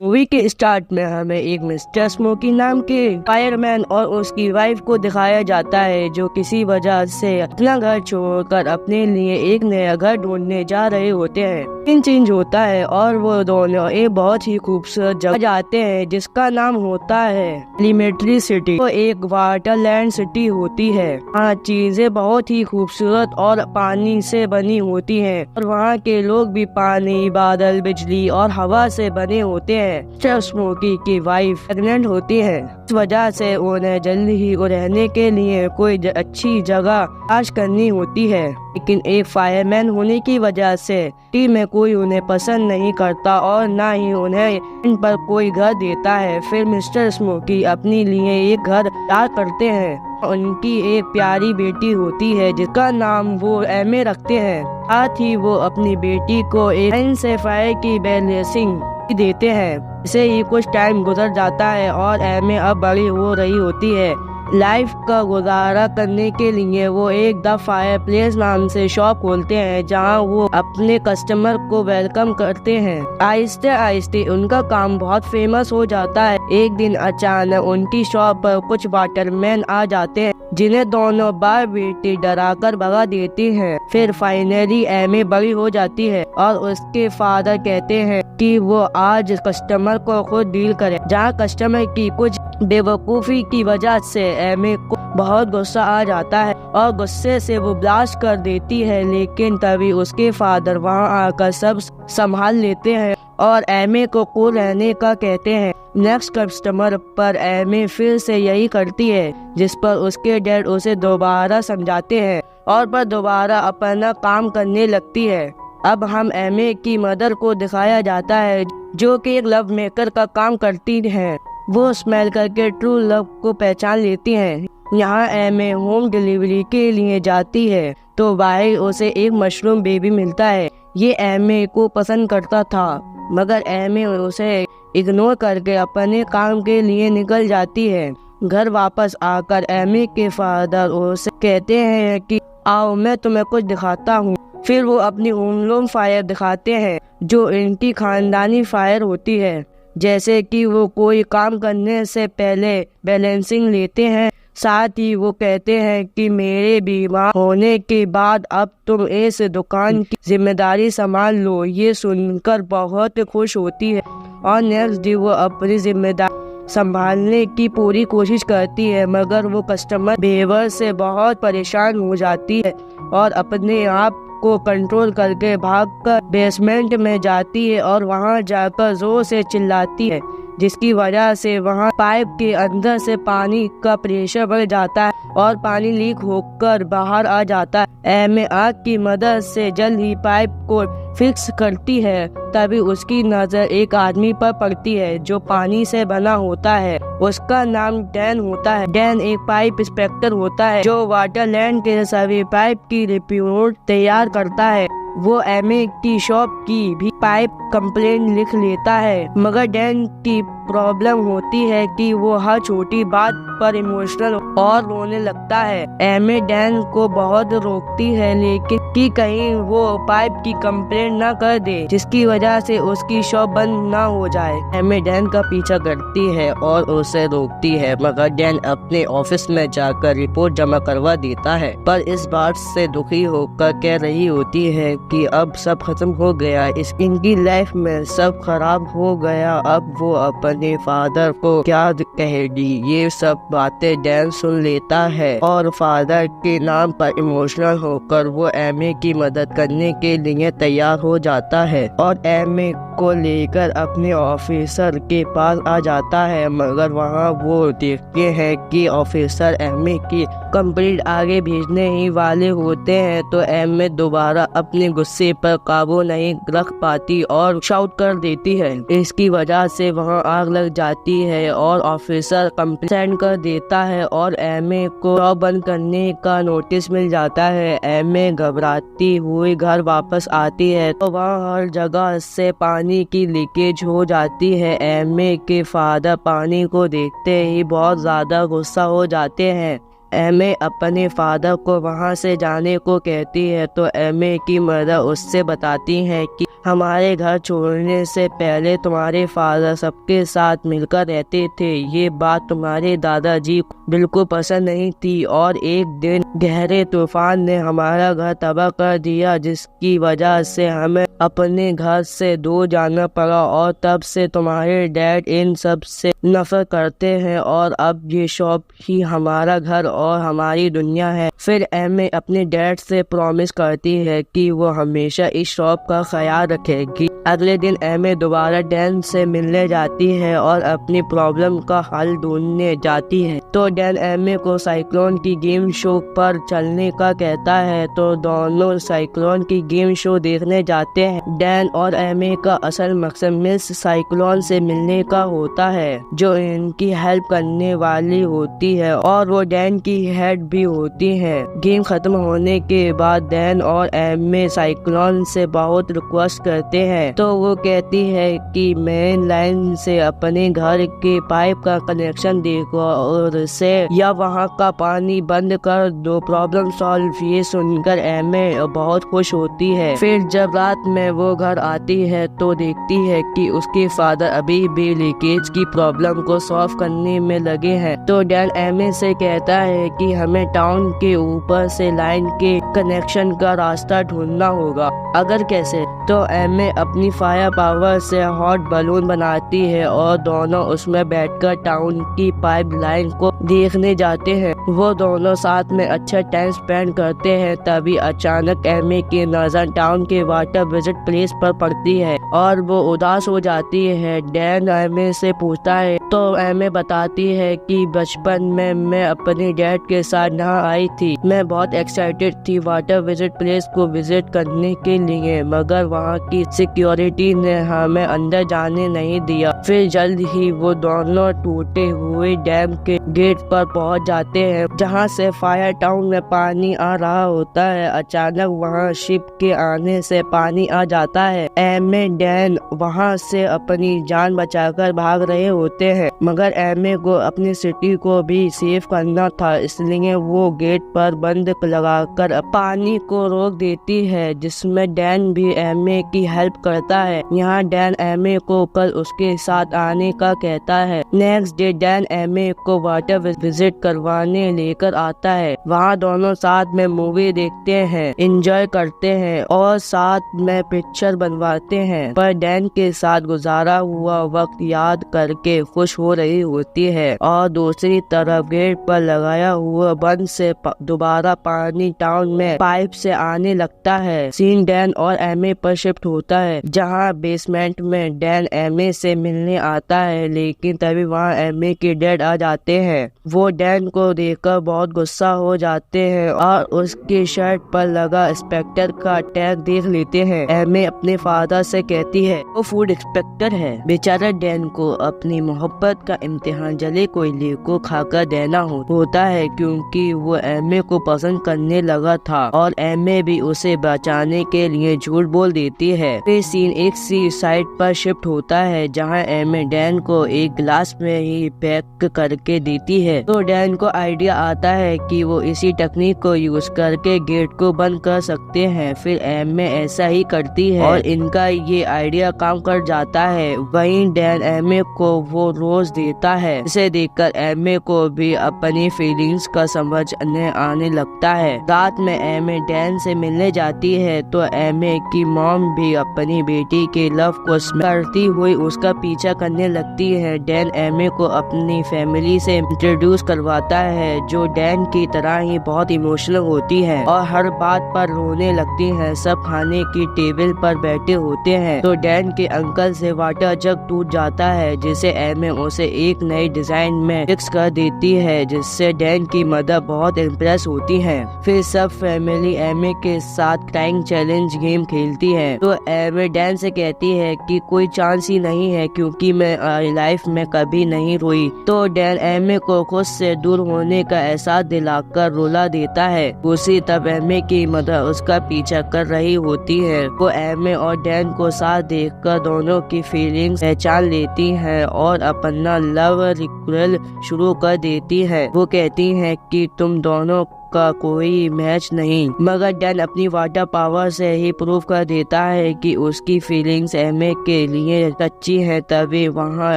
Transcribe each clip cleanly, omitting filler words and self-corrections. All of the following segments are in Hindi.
मूवी के स्टार्ट में हमें एक मिस्टर स्मोकी नाम के फायरमैन और उसकी वाइफ को दिखाया जाता है, जो किसी वजह से अपना घर छोड़कर अपने लिए एक नया घर ढूंढने जा रहे होते हैं। सीन चेंज होता है और वो दोनों एक बहुत ही खूबसूरत जगह जाते हैं जिसका नाम होता है एलिमेंट्री सिटी। वो एक वाटरलैंड सिटी होती है। वहाँ चीजें बहुत ही खूबसूरत और पानी से बनी होती हैं और वहाँ के लोग भी पानी, बादल, बिजली और हवा से बने होते हैं। मिस्टर स्मोकी की वाइफ प्रेग्नेंट होती है, इस वजह से उन्हें जल्दी ही रहने के लिए कोई अच्छी जगह तलाश करनी होती है। लेकिन एक फायरमैन होने की वजह से टीम में कोई उन्हें पसंद नहीं करता और ना ही उन्हें इन पर कोई घर देता है। फिर मिस्टर स्मोकी अपने लिए एक घर तैयार करते हैं। उनकी एक प्यारी बेटी होती है जिसका नाम वो एमे रखते हैं। साथ ही वो अपनी बेटी को एक एनसेफायर की ब्लेसिंग देते हैं। इसे ही कुछ टाइम गुजर जाता है और एमे अब बड़ी हो रही होती है। लाइफ का गुजारा करने के लिए वो एक द फायर प्लेस नाम से शॉप खोलते हैं, जहां वो अपने कस्टमर को वेलकम करते हैं। आहिस्ते आहिस्ते उनका काम बहुत फेमस हो जाता है। एक दिन अचानक उनकी शॉप पर कुछ वाटरमैन आ जाते हैं, जिन्हें दोनों बार बेटी डराकर भगा देती हैं। फिर फाइनली एमे बड़ी हो जाती है और उसके फादर कहते हैं कि वो आज कस्टमर को खुद डील करे। जहाँ कस्टमर की कुछ बेवकूफ़ी की वजह से एमे को बहुत गुस्सा आ जाता है और गुस्से से वो ब्लास्ट कर देती है, लेकिन तभी उसके फादर वहाँ आकर सब संभाल लेते हैं और एमे को कूल रहने का कहते हैं। नेक्स्ट कस्टमर पर एमे फिर से यही करती है, जिस पर उसके डैड उसे दोबारा समझाते हैं और पर दोबारा अपना काम करने लगती है। अब हम एमे की मदर को दिखाया जाता है, जो कि एक लव मेकर का काम करती है। वो स्मेल करके ट्रू लव को पहचान लेती हैं। यहाँ एमे होम डिलीवरी के लिए जाती है तो बाहर उसे एक मशरूम बेबी मिलता है। ये एमे को पसंद करता था, मगर एमे उसे इग्नोर करके अपने काम के लिए निकल जाती है। घर वापस आकर एमे के फादर उसे कहते हैं कि आओ मैं तुम्हें कुछ दिखाता हूँ। फिर वो अपनी होम फायर दिखाते हैं, जो इनकी खानदानी फायर होती है। जैसे कि वो कोई काम करने से पहले बैलेंसिंग लेते हैं। साथ ही वो कहते हैं कि मेरे बीमार होने के बाद अब तुम इस दुकान की जिम्मेदारी संभाल लो। ये सुनकर बहुत खुश होती है और नेक्स्ट डे वो अपनी जिम्मेदारी संभालने की पूरी कोशिश करती है, मगर वो कस्टमर बिहेवियर से बहुत परेशान हो जाती है और अपने आप को कंट्रोल करके भागकर बेसमेंट में जाती है और वहां जाकर जोर से चिल्लाती है, जिसकी वजह से वहां पाइप के अंदर से पानी का प्रेशर बढ़ जाता है और पानी लीक होकर बाहर आ जाता है। एमे आग की मदद से जल्द ही पाइप को फिक्स करती है। तभी उसकी नजर एक आदमी पर पड़ती है जो पानी से बना होता है। उसका नाम डैन होता है। डैन एक पाइप इंस्पेक्टर होता है जो वाटरलैंड के सभी पाइप की रिपोर्ट तैयार करता है। वो एमे की शॉप की भी पाइप कंप्लेंट लिख लेता है, मगर डैन की प्रॉब्लम होती है कि वो हर छोटी बात पर इमोशनल और रोने लगता है। एमे डैन को बहुत रोकती है, लेकिन कि कहीं वो पाइप की कंप्लेंट ना कर दे, जिसकी वजह से उसकी शॉप बंद ना हो जाए। एमे डैन का पीछा करती है और उसे रोकती है, मगर डैन अपने ऑफिस में जाकर रिपोर्ट जमा करवा देता है, पर इस बात से दुखी होकर कह रही होती है कि अब सब खत्म हो गया, इनकी लाइफ में सब खराब हो गया। अब वो अपने फादर को क्या कहेगी। ये सब बातें डैन सुन लेता है और फादर के नाम पर इमोशनल होकर वो एमे की मदद करने के लिए तैयार हो जाता है और एमे को लेकर अपने ऑफिसर के पास आ जाता है, मगर वहाँ वो देखते हैं कि ऑफिसर एमे की कंप्लेंट आगे भेजने ही वाले होते हैं। तो एमे दोबारा अपने गुस्से पर काबू नहीं रख पाती और शाउट कर देती है। इसकी वजह से वहाँ आग लग जाती है और ऑफिसर कंप्लेंट सेंड कर देता है और एमे को जॉब बंद करने का नोटिस मिल जाता है। एमे घबराती हुई घर वापस आती है तो वहाँ हर जगह से पानी की लीकेज हो जाती है। एमे के फादर पानी को देखते ही बहुत ज्यादा गुस्सा हो जाते हैं। एमे अपने फादर को वहां से जाने को कहती है तो एमे की मदर उससे बताती है कि हमारे घर छोड़ने से पहले तुम्हारे फादर सबके साथ मिलकर रहते थे। ये बात तुम्हारे दादाजी बिल्कुल पसंद नहीं थी और एक दिन गहरे तूफान ने हमारा घर तबाह कर दिया, जिसकी वजह से हमें अपने घर से दूर जाना पड़ा और तब से तुम्हारे डैड इन सब से नफरत करते हैं और अब ये शॉप ही हमारा घर और हमारी दुनिया है। फिर एमे अपने डैड से प्रॉमिस करती है कि वो हमेशा इस शॉप का ख्याल रखेगी। अगले दिन एमे दोबारा डैन से मिलने जाती है और अपनी प्रॉब्लम का हल ढूंढने जाती है। तो डैन एमे को साइक्लोन की गेम शो पर चलने का कहता है, तो दोनों साइक्लोन की गेम शो देखने जाते हैं। डैन और एमे का असल मकसद मिस साइक्लोन से मिलने का होता है, जो इनकी हेल्प करने वाली होती है और वो डैन की हेड भी होती है। गेम खत्म होने के बाद डैन और एमे साइक्लोन से बहुत रिक्वेस्ट करते हैं, तो वो कहती है कि मेन लाइन से अपने घर के पाइप का कनेक्शन देखो और से या वहाँ का पानी बंद कर दो, प्रॉब्लम सॉल्व। ये सुनकर एमे बहुत खुश होती है। फिर जब रात में वो घर आती है तो देखती है कि उसके फादर अभी भी लीकेज की प्रॉब्लम को सॉल्व करने में लगे हैं। तो डैन एमे से कहता है कि हमें टाउन के ऊपर से लाइन के कनेक्शन का रास्ता ढूंढना होगा। अगर कैसे? तो एमे अपनी फायर पावर से हॉट बलून बनाती है और दोनों उसमें बैठकर टाउन की पाइप लाइन को देखने जाते हैं। वो दोनों साथ में अच्छा टाइम स्पेंड करते हैं। तभी अचानक एमे की नजर टाउन के वाटर विजिट प्लेस पर पड़ती है और वो उदास हो जाती है। डैन एमे से पूछता है तो एमे बताती है कि बचपन में मैं अपने डैड के साथ यहाँ आई थी। मैं बहुत एक्साइटेड थी वाटर विजिट प्लेस को विजिट करने के लिए, मगर वहाँ की सिक्योरिटी ने हमें अंदर जाने नहीं दिया। फिर जल्द ही वो दोनों टूटे हुए डैम के गेट पर पहुँच जाते हैं, जहाँ से फायर टाउन में पानी आ रहा होता है। अचानक वहाँ शिप के आने से पानी आ जाता है। एमे डैन वहाँ से अपनी जान बचाकर भाग रहे होते हैं, मगर एमे को अपनी सिटी को भी सेव करना था, इसलिए वो गेट पर बंद लगाकर पानी को रोक देती है, जिसमें डैन भी एमे की हेल्प करता है। यहाँ डैन एमे को कल उसके साथ आने का कहता है। नेक्स्ट डे डैन एमे को वाटर विजिट करवाने लेकर आता है। वहाँ दोनों साथ में मूवी देखते हैं, एंजॉय करते हैं और साथ में पिक्चर बनवाते हैं। पर डैन के साथ गुजारा हुआ वक्त याद करके खुश हो रही होती है और दूसरी तरफ गेट पर लगाया हुआ बंद से दोबारा पानी टाउन में पाइप से आने लगता है। सीन डैन और एमे पर शिफ्ट होता है, जहां बेसमेंट में डैन एमे से मिलने आता है, लेकिन तभी वहां एमे के डैड आ जाते हैं। वो डैन को देखकर बहुत गुस्सा हो जाते हैं और उसके शर्ट पर लगा इंस्पेक्टर का टैग देख लेते हैं। एमे अपने फादर से कहती है वो फूड इंस्पेक्टर है। बेचारा डैन को अपनी मोहब्बत का इम्तिहान जले कोयले को खाकर देना होता है, क्योंकि वो एमे को पसंद करने लगा था और एमे भी उसे बचाने के लिए झूठ बोल देती है। फिर सीन एक सी साइड पर शिफ्ट होता है, जहां एमे डैन को एक ग्लास में ही पैक करके देती है। तो डैन को आइडिया आता है कि वो इसी टेक्निक को यूज करके गेट को बंद कर सकते हैं। फिर एमे ऐसा ही करती है और इनका ये आइडिया काम कर जाता है। वहीं डैन एमे को वो रोज देता है, इसे देखकर एमे को भी अपनी फीलिंग्स का समझने आने लगता है। रात में एमे डैन से मिलने जाती है तो एमे की मॉम भी अपनी बेटी के लव को करती हुई उसका पीछा करने लगती है। डैन एमे को अपनी फैमिली से इंट्रोड्यूस करवाता है, जो डैन की तरह ही बहुत इमोशनल होती है और हर बात पर रोने लगती है। सब खाने की टेबल पर बैठे होते हैं तो डैन के अंकल से वाटर जग टूट जाता है, जिसे एमे उसे एक नई डिजाइन में फिक्स कर देती है, जिससे डैन की मदर बहुत इम्प्रेस होती है। फिर सब फैमिली एमे के साथ क्राइंग चैलेंज गेम खेलती है। तो एमे डैन से कहती है कि कोई चांस ही नहीं है, क्योंकि मैं लाइफ में कभी नहीं रोई। तो डैन एमे को खुद से दूर होने का एहसास दिलाकर रुला देता है। उसी तब एमे की मदर उसका पीछा कर रही होती है। वो एमे और डैन को साथ देखकर दोनों की फीलिंग्स पहचान लेती है और अपना लव रिक्वेल शुरू कर देती है। वो कहती है कि तुम दोनों का कोई मैच नहीं। मगर डैन अपनी वाटर पावर से ही प्रूव कर देता है कि उसकी फीलिंग्स एमे के लिए सच्ची हैं। तभी वहाँ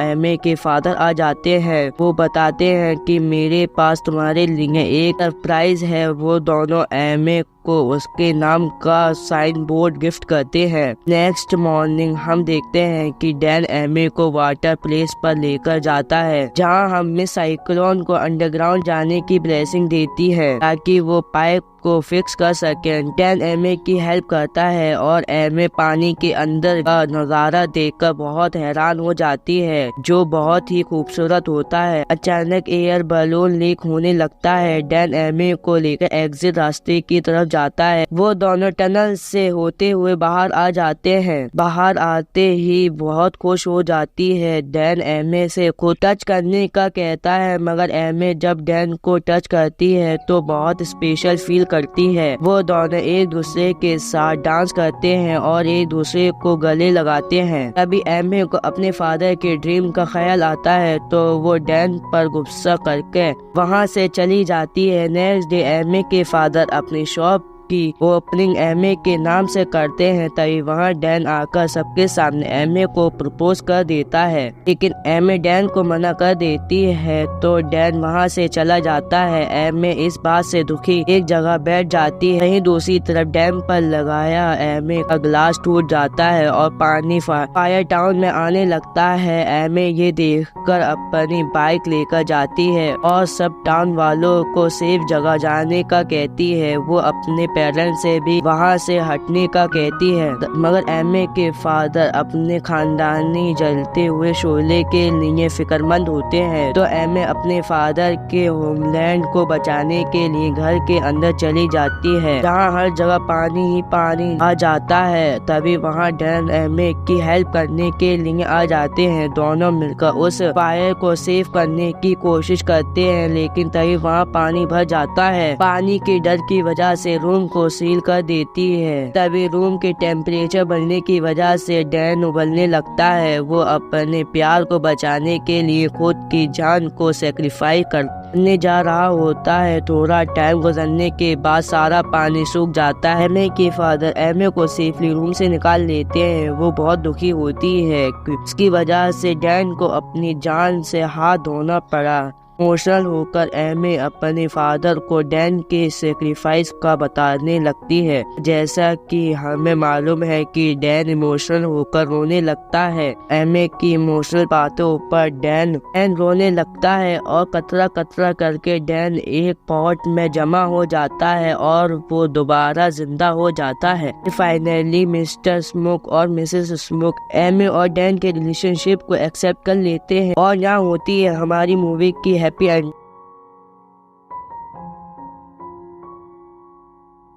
एमे के फादर आ जाते हैं। वो बताते हैं कि मेरे पास तुम्हारे लिए एक सरप्राइज है। वो दोनों एमे को उसके नाम का साइन बोर्ड गिफ्ट करते हैं। नेक्स्ट मॉर्निंग हम देखते हैं कि डैन एमे को वाटर प्लेस पर लेकर जाता है, जहां हम मिस साइक्लोन को अंडरग्राउंड जाने की ब्लेसिंग देती है ताकि वो पाइप को फिक्स कर सके। डैन एमे की हेल्प करता है और एमे पानी के अंदर का नजारा देखकर बहुत हैरान हो जाती है, जो बहुत ही खूबसूरत होता है। अचानक एयर बलून लीक होने लगता है। डैन एमे को लेकर एग्जिट रास्ते की तरफ जाता है। वो दोनों टनल से होते हुए बाहर आ जाते हैं। बाहर आते ही बहुत खुश हो जाती है। डैन एमे से को टच करने का कहता है, मगर एमे जब डैन को टच करती है तो बहुत स्पेशल फील करती है। वो दोनों एक दूसरे के साथ डांस करते हैं और एक दूसरे को गले लगाते हैं। तभी एमे को अपने फादर के ड्रीम का ख्याल आता है, तो वो डैन पर गुस्सा करके वहाँ से चली जाती है। नेक्स्ट डे एमे के फादर अपनी शॉप की ओपनिंग एमे के नाम से करते हैं। तभी वहाँ डैन आकर सबके सामने एमे को प्रपोज कर देता है, लेकिन एमे डैन को मना कर देती है, तो डैन वहाँ से चला जाता है। एमे इस बात से दुखी एक जगह बैठ जाती है। वहीं दूसरी तरफ डैम पर लगाया एमे का ग्लास टूट जाता है और पानी फायर टाउन में आने लगता है। एमे ये देखकर अपनी बाइक लेकर जाती है और सब टाउन वालों को सेफ जगह जाने का कहती है। वो अपने पेरेंट्स से भी वहाँ से हटने का कहती है, मगर एमे के फादर अपने खानदानी जलते हुए शोले के लिए फिक्रमंद होते हैं। तो एमे अपने फादर के होमलैंड को बचाने के लिए घर के अंदर चली जाती है, जहाँ हर जगह पानी ही पानी आ जाता है। तभी वहाँ डैन एमे की हेल्प करने के लिए आ जाते हैं। दोनों मिलकर उस फायर को सेव करने की कोशिश करते हैं, लेकिन तभी वहाँ पानी भर जाता है। पानी के डर की वजह से रूम को सील कर देती है। तभी रूम के टेम्परेचर बढ़ने की वजह से डैन उबलने लगता है। वो अपने प्यार को बचाने के लिए खुद की जान को सेक्रीफाइस करने जा रहा होता है। थोड़ा टाइम गुजरने के बाद सारा पानी सूख जाता है। एमे के फादर एमे को सेफली रूम से निकाल लेते हैं। वो बहुत दुखी होती है, इसकी वजह से डैन को अपनी जान से हाथ धोना पड़ा। इमोशनल होकर एमे अपने फादर को डैन के सेक्रीफाइस का बताने लगती है। जैसा कि हमें मालूम है कि डैन इमोशनल होकर रोने लगता है। एमे की इमोशनल बातों पर डैन रोने लगता है और कतरा कतरा करके डैन एक पॉट में जमा हो जाता है और वो दोबारा जिंदा हो जाता है। फाइनली मिस्टर स्मोक और मिसेस स्मोक एमे और डैन के रिलेशनशिप को एक्सेप्ट कर लेते हैं और यहाँ होती है हमारी मूवी की हैप्पी एंड।